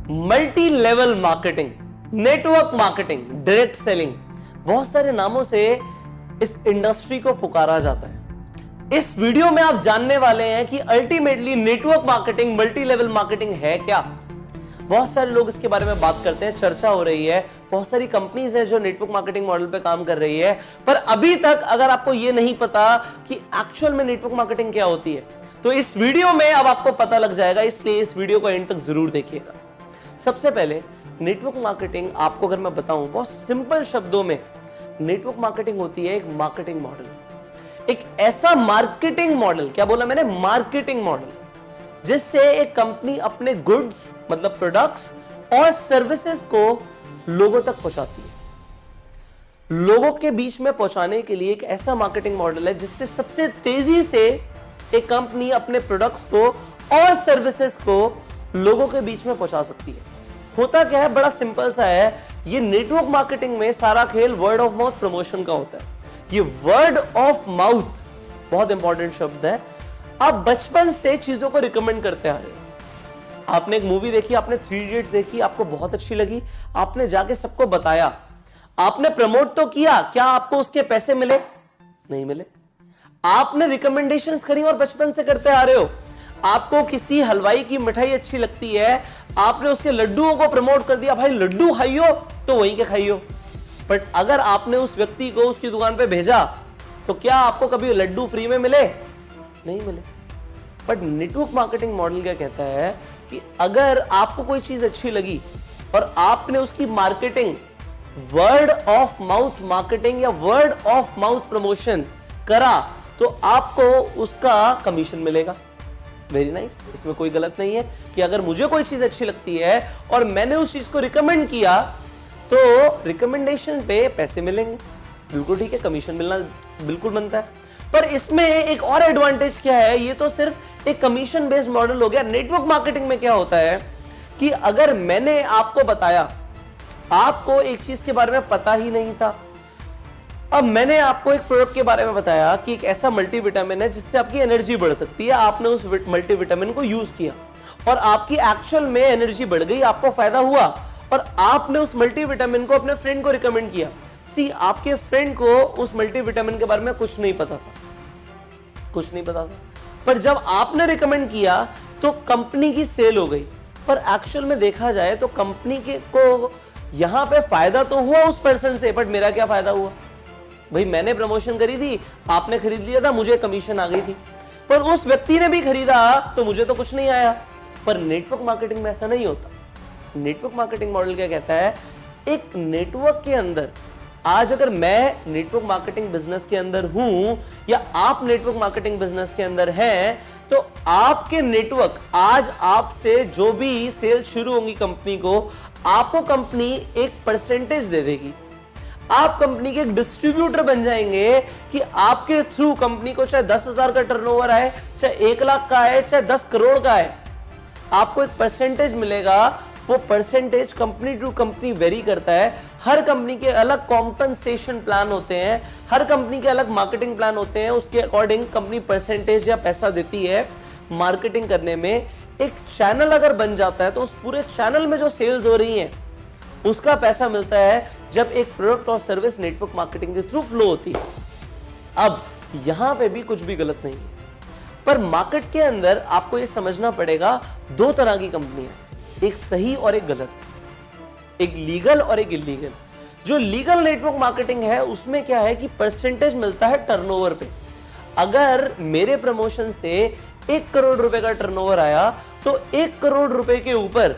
Multi level marketing, network marketing, direct selling, बहुत सारे नामों से इस इंडस्ट्री को पुकारा जाता है। इस वीडियो में आप जानने वाले हैं कि ultimately network marketing, multi level marketing है क्या। बहुत सारे लोग इसके बारे में बात करते हैं, चर्चा हो रही है, बहुत सारी कंपनीज है जो नेटवर्क मार्केटिंग मॉडल पे काम कर रही है, पर अभी तक अगर आपको यह नहीं पता कि एक्चुअल में नेटवर्क मार्केटिंग क्या होती है, तो इस वीडियो में अब आपको पता लग जाएगा, इसलिए इस वीडियो को एंड तक जरूर देखिएगा। सबसे पहले नेटवर्क मार्केटिंग आपको अगर मैं बताऊं बहुत सिंपल शब्दों में, नेटवर्क मार्केटिंग होती है एक मार्केटिंग मॉडल, एक ऐसा मार्केटिंग मॉडल, क्या बोला मैंने, मार्केटिंग मॉडल, जिससे एक कंपनी अपने गुड्स मतलब प्रोडक्ट्स और सर्विसेज को लोगों तक पहुंचाती है। लोगों के बीच में पहुंचाने के लिए एक ऐसा मार्केटिंग मॉडल है जिससे सबसे तेजी से एक कंपनी अपने प्रोडक्ट्स को और सर्विसेज को लोगों के बीच में पहुंचा सकती है। होता क्या है, बड़ा सिंपल सा है, ये नेटवर्क मार्केटिंग में सारा खेल वर्ड ऑफ माउथ प्रमोशन का होता है। ये वर्ड ऑफ माउथ बहुत इंपॉर्टेंट शब्द है। आप बचपन से चीजों को रिकमेंड करते आ रहे हो। आपने एक मूवी देखी, आपने 3 इडियट्स देखी, आपको बहुत अच्छी लगी, आपने जाके सबको बताया, आपने प्रमोट तो किया, क्या आपको उसके पैसे मिले? नहीं मिले। आपने रिकमेंडेशंस करी और बचपन से करते आ रहे हो। आपको किसी हलवाई की मिठाई अच्छी लगती है, आपने उसके लड्डुओं को प्रमोट कर दिया, भाई लड्डू खाइयो, तो वहीं के खाइयो। बट अगर आपने उस व्यक्ति को उसकी दुकान पे भेजा तो क्या आपको कभी लड्डू फ्री में मिले? नहीं मिले। बट नेटवर्क मार्केटिंग मॉडल क्या कहता है कि अगर आपको कोई चीज अच्छी लगी और आपने उसकी marketing, word of mouth marketing या वर्ड ऑफ माउथ प्रमोशन करा, तो आपको उसका कमीशन मिलेगा। वेरी नाइस, इसमें कोई गलत नहीं है कि अगर मुझे कोई चीज अच्छी लगती है और मैंने उस चीज को रिकमेंड किया तो रिकमेंडेशन पे पैसे मिलेंगे, बिल्कुल ठीक है, कमीशन मिलना बिल्कुल बनता है। पर इसमें एक और एडवांटेज क्या है, ये तो सिर्फ एक कमीशन बेस्ड मॉडल हो गया। नेटवर्क मार्केटिंग में क्या होता है कि अगर मैंने आपको बताया, आपको एक चीज के बारे में पता ही नहीं था, अब मैंने आपको एक प्रोडक्ट के बारे में बताया कि एक ऐसा मल्टीविटामिन है जिससे आपकी एनर्जी बढ़ सकती है, आपने उस मल्टीविटामिन को यूज किया और आपकी एक्चुअल में एनर्जी बढ़ गई, आपको फायदा हुआ, और आपने उस मल्टीविटामिन को अपने फ्रेंड को रिकमेंड किया। सी, आपके फ्रेंड को उस मल्टीविटामिन के बारे में कुछ नहीं पता था, पर जब आपने रिकमेंड किया तो कंपनी की सेल हो गई। पर एक्चुअल में देखा जाए तो कंपनी को यहां पे फायदा तो हुआ उस पर्सन से, बट मेरा क्या फायदा हुआ? भाई मैंने प्रमोशन करी थी, आपने खरीद लिया था, मुझे कमीशन आ गई थी, पर उस व्यक्ति ने भी खरीदा तो मुझे तो कुछ नहीं आया। पर नेटवर्क मार्केटिंग में ऐसा नहीं होता। नेटवर्क मार्केटिंग मॉडल क्या कहता है, एक नेटवर्क के अंदर, आज अगर मैं नेटवर्क मार्केटिंग बिजनेस के अंदर हूं या आप नेटवर्क मार्केटिंग बिजनेस के अंदर हैं, तो आपके नेटवर्क, आज आपसे जो भी सेल शुरू होंगी कंपनी को, आपको कंपनी एक परसेंटेज दे देगी। आप कंपनी के एक डिस्ट्रीब्यूटर बन जाएंगे कि आपके थ्रू कंपनी को चाहे 10,000 का टर्नओवर आए, चाहे 1 लाख का आए, चाहे 10 करोड़ का आए, आपको एक परसेंटेज मिलेगा। वो percentage company to company vary करता है। हर कंपनी के अलग कॉम्पनसेशन प्लान होते हैं, हर कंपनी के अलग मार्केटिंग प्लान होते हैं, उसके अकॉर्डिंग कंपनी परसेंटेज या पैसा देती है मार्केटिंग करने में। एक चैनल अगर बन जाता है तो उस पूरे चैनल में जो सेल्स हो रही हैं उसका पैसा मिलता है जब एक प्रोडक्ट और सर्विस नेटवर्क मार्केटिंग के थ्रू फ्लो होती है। अब यहां पे भी कुछ भी गलत नहीं है, पर मार्केट के अंदर आपको यह समझना पड़ेगा, 2 तरह की कंपनियां, एक सही और एक गलत, एक लीगल और एक इलीगल। जो लीगल नेटवर्क मार्केटिंग है उसमें क्या है कि परसेंटेज मिलता है टर्नओवर पे। अगर मेरे प्रमोशन से 1 करोड़ रुपए का टर्नओवर आया तो 1 करोड़ रुपए के ऊपर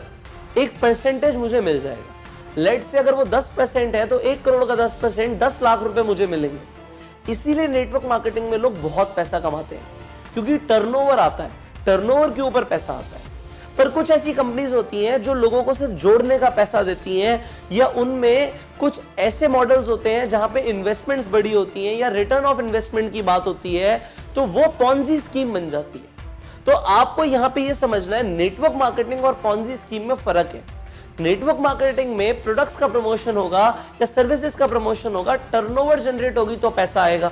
एक परसेंटेज मुझे मिल जाएगा। लेट से अगर वो 10% है तो 1 करोड़ का 10% 10 लाख रुपए मुझे मिलेंगे। इसीलिए नेटवर्क मार्केटिंग में लोग बहुत पैसा कमाते हैं, क्योंकि टर्नओवर आता है, टर्नओवर के ऊपर पैसा आता है। पर कुछ ऐसी कंपनीज होती हैं जो लोगों को सिर्फ जोड़ने का पैसा देती हैं, या उनमें कुछ ऐसे मॉडल्स होते हैं जहां पे इन्वेस्टमेंट्स बड़ी होती हैं या रिटर्न ऑफ इन्वेस्टमेंट की बात होती है, तो वो पॉन्जी स्कीम बन जाती है। तो आपको यहां पे ये समझना है, नेटवर्क मार्केटिंग और पॉन्जी स्कीम में फर्क है। नेटवर्क मार्केटिंग में प्रोडक्ट्स का प्रमोशन होगा या सर्विसेज का प्रमोशन होगा, टर्नओवर जनरेट होगी तो पैसा आएगा।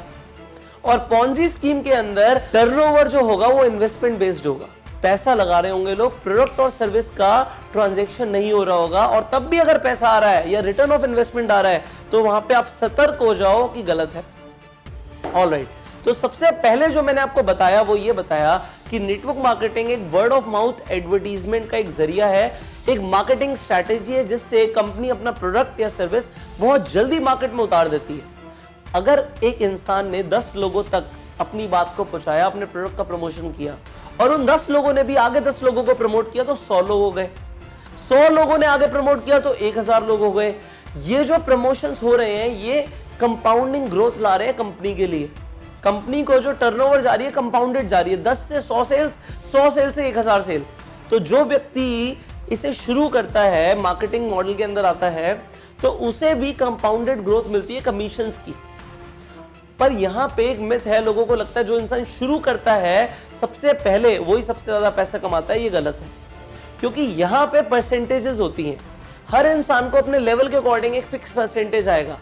और पॉन्जी स्कीम के अंदर टर्नओवर जो होगा वो इन्वेस्टमेंट बेस्ड होगा। पैसा लगा रहे होंगे लोग, प्रोडक्ट और सर्विस का ट्रांजैक्शन नहीं हो रहा होगा, और तब भी अगर पैसा आ रहा है या रिटर्न ऑफ इन्वेस्टमेंट आ रहा है तो वहां पे आप सतर्क हो जाओ कि गलत है। ऑलराइट, तो सबसे पहले जो मैंने आपको बताया वो ये बताया कि नेटवर्क मार्केटिंग एक वर्ड ऑफ माउथ एडवर्टीजमेंट का एक जरिया है, एक मार्केटिंग स्ट्रैटेजी है जिससे कंपनी अपना प्रोडक्ट या सर्विस बहुत जल्दी मार्केट में उतार देती है। अगर एक इंसान ने 10 लोगों तक अपनी बात को पहुंचाया, अपने प्रोडक्ट का प्रमोशन किया, और उन 10 लोगों ने भी आगे 10 लोगों को प्रमोट किया तो 100 लोग हो गए, 100 लोगों ने आगे प्रमोट किया तो 1000 लोग हो गए। ये जो प्रमोशंस हो रहे हैं ये कंपाउंडिंग ग्रोथ ला रहे हैं कंपनी के लिए। कंपनी को जो टर्नओवर जा रही है कंपाउंडेड जा रही है, 10 से 100 सेल्स, 100 सेल से 1000 सेल। तो जो व्यक्ति इसे शुरू करता है, मार्केटिंग मॉडल के अंदर आता है, तो उसे भी कंपाउंडेड ग्रोथ मिलती है कमीशंस की। पर यहां पे एक मिथ है, लोगों को लगता है जो इंसान शुरू करता है सबसे पहले वही सबसे ज्यादा पैसा कमाता है। ये गलत है, क्योंकि यहां पे परसेंटेजेस होती हैं। हर इंसान को अपने लेवल के अकॉर्डिंग एक फिक्स परसेंटेज आएगा।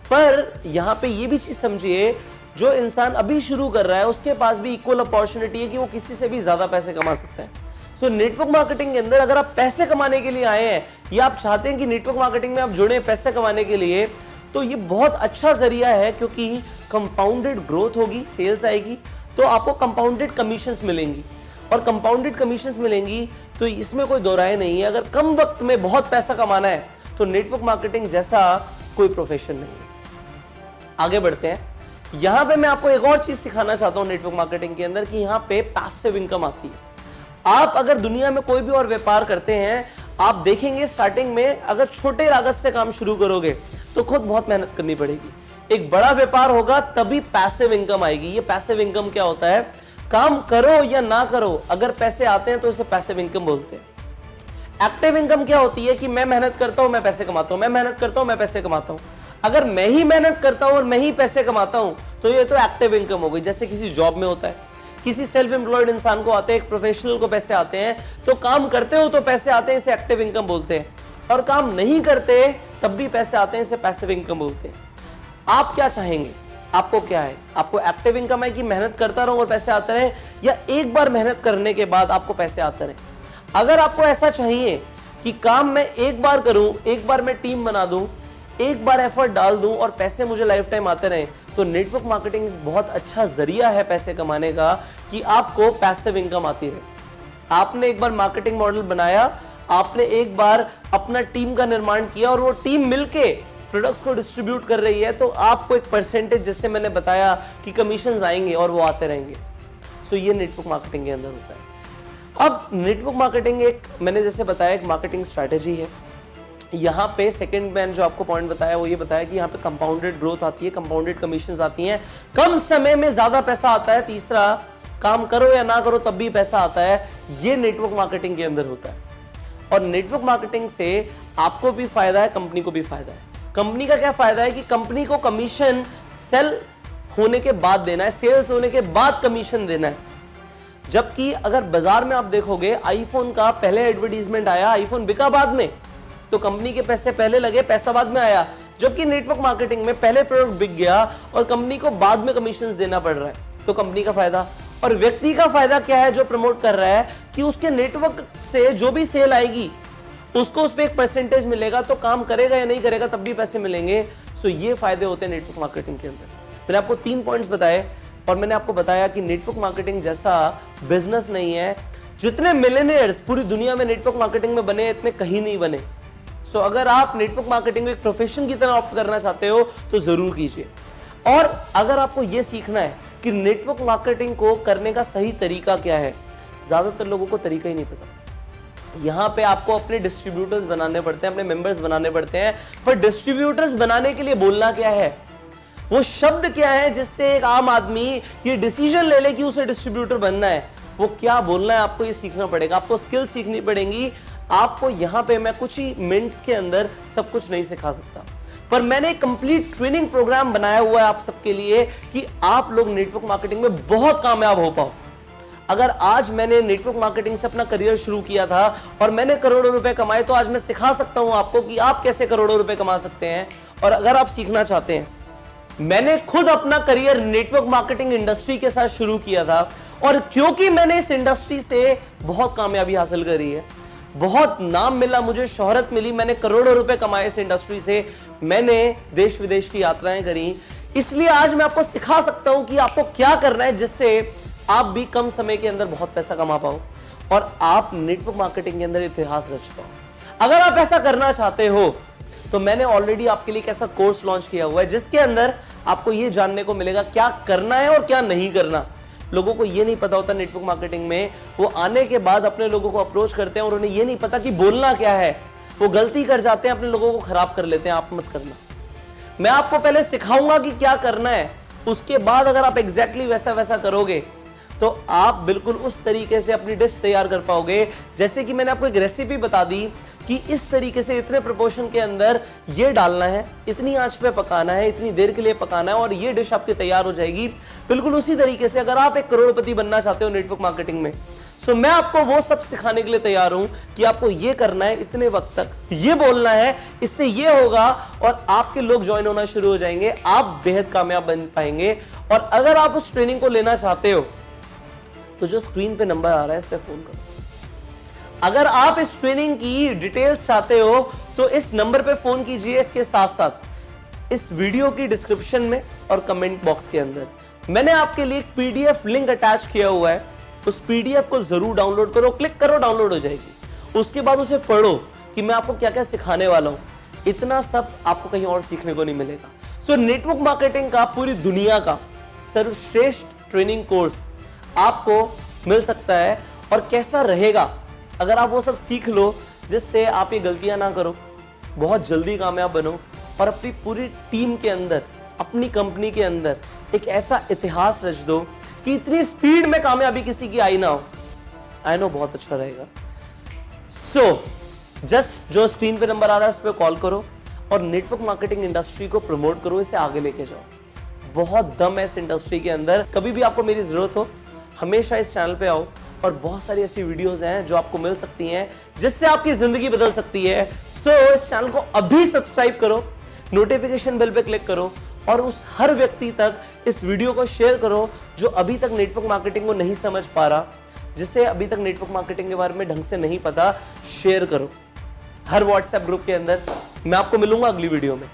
पर यहां पे ये भी चीज समझिए, जो इंसान अभी शुरू कर रहा है उसके पास भी इक्वल अपॉर्चुनिटी है कि वो किसी से भी ज्यादा पैसे कमा सकता है। सो नेटवर्क मार्केटिंग के अंदर अगर आप पैसे कमाने के लिए आए हैं या आप चाहते हैं कि नेटवर्क मार्केटिंग में आप जुड़े पैसे कमाने के लिए, तो ये बहुत अच्छा जरिया है, क्योंकि कंपाउंडेड ग्रोथ होगी, सेल्स आएगी तो आपको कंपाउंडेड कमीशंस मिलेंगी, और कंपाउंडेड कमीशंस मिलेंगी तो इसमें कोई दो राय नहीं है। अगर कम वक्त में बहुत पैसा कमाना है तो नेटवर्क मार्केटिंग जैसा कोई प्रोफेशन नहीं है। आगे बढ़ते हैं। यहां पे मैं आपको एक और चीज सिखाना चाहता हूं नेटवर्क मार्केटिंग के अंदर कि यहां पे पैसिव इनकम आती है। आप अगर दुनिया में कोई भी और व्यापार करते हैं, आप देखेंगे स्टार्टिंग में अगर छोटे लागत से काम शुरू करोगे तो खुद बहुत मेहनत करनी पड़ेगी। एक बड़ा व्यापार होगा तभी पैसिव इनकम आएगी। ये पैसिव इनकम क्या होता है? काम करो या ना करो, अगर पैसे आते हैं तो उसे पैसिव इनकम बोलते हैं। एक्टिव इनकम क्या होती है कि मैं मेहनत करता हूं, मैं पैसे कमाता हूं, मैं मेहनत करता हूं, मैं पैसे कमाता हूं। अगर मैं ही मेहनत करता हूं और मैं ही पैसे कमाता हूं तो ये तो एक्टिव इनकम हो गई। जैसे किसी जॉब में होता है, किसी सेल्फ एम्प्लॉयड इंसान को आते हैं, एक प्रोफेशनल को पैसे आते हैं, तो काम करते हो तो पैसे आते हैं, इसे एक्टिव इनकम बोलते हैं, और काम नहीं करते तब भी पैसे आते हैं, इसे पैसिव इनकम बोलते हैं। आप क्या चाहेंगे? आपको क्या है? आपको एक्टिव इनकम है कि मेहनत करता रहूं और पैसे आते रहे, या एक बार मेहनत करने के बाद आपको पैसे आते रहे? अगर आपको ऐसा चाहिए कि काम मैं एक बार करूं, एक बार मैं टीम बना दूं, एक बार एफर्ट डाल दूं और पैसे मुझे लाइफ टाइम आते रहे, तो नेटवर्क मार्केटिंग बहुत अच्छा जरिया है पैसे कमाने का, कि आपको पैसिव इनकम आती रहे। आपने एक बार मार्केटिंग मॉडल बनाया, आपने एक बार अपना टीम का निर्माण किया और वो टीम मिलके प्रोडक्ट्स को डिस्ट्रीब्यूट कर रही है, तो आपको एक परसेंटेज, जैसे मैंने बताया कि कमीशंस आएंगे और वो आते रहेंगे। सो ये नेटवर्क मार्केटिंग के अंदर होता है। अब नेटवर्क मार्केटिंग एक, मैंने जैसे बताया, एक मार्केटिंग स्ट्रैटेजी है। यहाँ पे सेकंड मैंने जो आपको पॉइंट बताया वो ये बताया कि यहाँ पे कंपाउंडेड ग्रोथ आती है, कंपाउंडेड कमीशंस आती हैं, कम समय में ज्यादा पैसा आता है। तीसरा, काम करो या ना करो तब भी पैसा आता है। ये नेटवर्क मार्केटिंग के अंदर होता है, और नेटवर्क मार्केटिंग से आपको भी फायदा है, कंपनी को भी फायदा है। कंपनी का क्या फायदा है कि कंपनी को कमीशन सेल होने के बाद देना है, सेल्स होने के बाद कमीशन देना है। जबकि अगर बाजार में आप देखोगे, आईफोन का पहले एडवर्टीजमेंट आया, आईफोन बिका बाद में, तो कंपनी के पैसे पहले लगे, पैसा बाद में आया। जबकि नेटवर्क मार्केटिंग में पहले प्रोडक्ट बिक गया और कंपनी को बाद में कमीशंस देना पड़ रहा है, तो कंपनी का फायदा। और व्यक्ति का फायदा क्या है जो प्रमोट कर रहा है, कि उसके नेटवर्क से जो भी सेल आएगी उसको उस पर एक परसेंटेज मिलेगा, तो काम करेगा या नहीं करेगा तब भी पैसे मिलेंगे। सो ये फायदे होते हैं नेटवर्क मार्केटिंग के अंदर। मैंने आपको 3 पॉइंट्स बताए, और मैंने आपको बताया कि नेटवर्क मार्केटिंग जैसा बिजनेस नहीं है। जितने मिलियनेयर्स पूरी दुनिया में नेटवर्क मार्केटिंग में बने, इतने कहीं नहीं बने। सो अगर आप नेटवर्क मार्केटिंग को एक प्रोफेशन की तरह ऑप्ट करना चाहते हो तो जरूर कीजिए। और अगर आपको यह सीखना है कि नेटवर्क मार्केटिंग को करने का सही तरीका क्या है, ज्यादातर लोगों को तरीका ही नहीं पता। यहां पे आपको अपने डिस्ट्रीब्यूटर्स बनाने पड़ते हैं, अपने मेंबर्स बनाने पड़ते हैं। पर डिस्ट्रीब्यूटर्स बनाने के लिए बोलना क्या है, वो शब्द क्या है जिससे एक आम आदमी ये डिसीजन ले ले कि उसे डिस्ट्रीब्यूटर बनना है, वो क्या बोलना है, आपको ये सीखना पड़ेगा। आपको स्किल सीखनी पड़ेगी। आपको यहां पे मैं कुछ ही मिनट्स के अंदर सब कुछ नहीं सिखा सकता, पर मैंने एक कंप्लीट ट्रेनिंग प्रोग्राम बनाया हुआ है आप सबके लिए कि आप लोग नेटवर्क मार्केटिंग में बहुत कामयाब हो पाओ। अगर आज मैंने नेटवर्क मार्केटिंग से अपना करियर शुरू किया था और मैंने करोड़ों रुपए कमाए, तो आज मैं सिखा सकता हूं आपको कि आप कैसे करोड़ों रुपए कमा सकते हैं। और अगर आप सीखना चाहते हैं मैंने खुद अपना करियर नेटवर्क मार्केटिंग इंडस्ट्री के साथ शुरू किया था और क्योंकि मैंने इस इंडस्ट्री से बहुत कामयाबी हासिल करी है, बहुत नाम मिला, मुझे शोहरत मिली, मैंने करोड़ों रुपए कमाए इस इंडस्ट्री से, मैंने देश विदेश की यात्राएं करी, इसलिए आज मैं आपको सिखा सकता हूं कि आपको क्या करना है जिससे आप भी कम समय के अंदर बहुत पैसा कमा पाओ और आप नेटवर्क मार्केटिंग के अंदर इतिहास रच पाओ। अगर आप ऐसा करना चाहते हो तो मैंने ऑलरेडी आपके लिए एक ऐसा कोर्स लॉन्च किया हुआ है जिसके अंदर आपको यह जानने को मिलेगा क्या करना है और क्या नहीं करना। लोगों को यह नहीं पता होता नेटवर्क मार्केटिंग में, वो आने के बाद अपने लोगों को अप्रोच करते हैं और उन्हें यह नहीं पता कि बोलना क्या है, वो गलती कर जाते हैं, अपने लोगों को खराब कर लेते हैं। आप मत करना। मैं आपको पहले सिखाऊंगा कि क्या करना है, उसके बाद अगर आप एग्जैक्टली वैसा करोगे तो आप बिल्कुल उस तरीके से अपनी डिश तैयार कर पाओगे। जैसे कि मैंने आपको एक रेसिपी बता दी कि इस तरीके से इतने प्रोपोर्शन के अंदर ये डालना है, इतनी आंच पे पकाना है, इतनी देर के लिए पकाना है और ये डिश आपकी तैयार हो जाएगी। बिल्कुल उसी तरीके से अगर आप एक करोड़पति बनना चाहते हो नेटवर्क मार्केटिंग में, सो मैं आपको वो सब सिखाने के लिए तैयार हूं कि आपको ये करना है, इतने वक्त तक ये बोलना है, इससे ये होगा और आपके लोग ज्वाइन होना शुरू हो जाएंगे, आप बेहद कामयाब बन पाएंगे। और अगर आप उस ट्रेनिंग को लेना चाहते हो तो जो स्क्रीन पे नंबर आ रहा है इस पे फोन करो। अगर आप इस ट्रेनिंग की डिटेल्स चाहते हो तो इस नंबर पे फोन कीजिए। इसके साथ साथ इस वीडियो की डिस्क्रिप्शन में और कमेंट बॉक्स के अंदर मैंने आपके लिए एक पीडीएफ लिंक अटैच किया हुआ है, उस पीडीएफ को जरूर डाउनलोड करो, क्लिक करो, डाउनलोड हो जाएगी। उसके बाद उसे पढ़ो कि मैं आपको क्या क्या सिखाने वाला हूं। इतना सब आपको कहीं और सीखने को नहीं मिलेगा। सो नेटवर्क मार्केटिंग का पूरी दुनिया का सर्वश्रेष्ठ ट्रेनिंग कोर्स आपको मिल सकता है। और कैसा रहेगा अगर आप वो सब सीख लो जिससे आप ये गलतियां ना करो, बहुत जल्दी कामयाब बनो और अपनी पूरी टीम के अंदर, अपनी कंपनी के अंदर एक ऐसा इतिहास रच दो कि इतनी स्पीड में कामयाबी किसी की आई ना हो। आई नो बहुत अच्छा रहेगा। सो जस्ट जो स्क्रीन पे नंबर आ रहा है उस पर कॉल करो और नेटवर्क मार्केटिंग इंडस्ट्री को प्रमोट करो, इसे आगे लेके जाओ। बहुत दम है इस इंडस्ट्री के अंदर। कभी भी आपको मेरी जरूरत हो हमेशा इस चैनल पे आओ और बहुत सारी ऐसी वीडियोस हैं जो आपको मिल सकती हैं जिससे आपकी जिंदगी बदल सकती है। सो इस चैनल को अभी सब्सक्राइब करो, नोटिफिकेशन बेल पे क्लिक करो और उस हर व्यक्ति तक इस वीडियो को शेयर करो जो अभी तक नेटवर्क मार्केटिंग को नहीं समझ पा रहा, जिसे अभी तक नेटवर्क मार्केटिंग के बारे में ढंग से नहीं पता। शेयर करो हर व्हाट्सएप ग्रुप के अंदर। मैं आपको मिलूंगा अगली वीडियो में।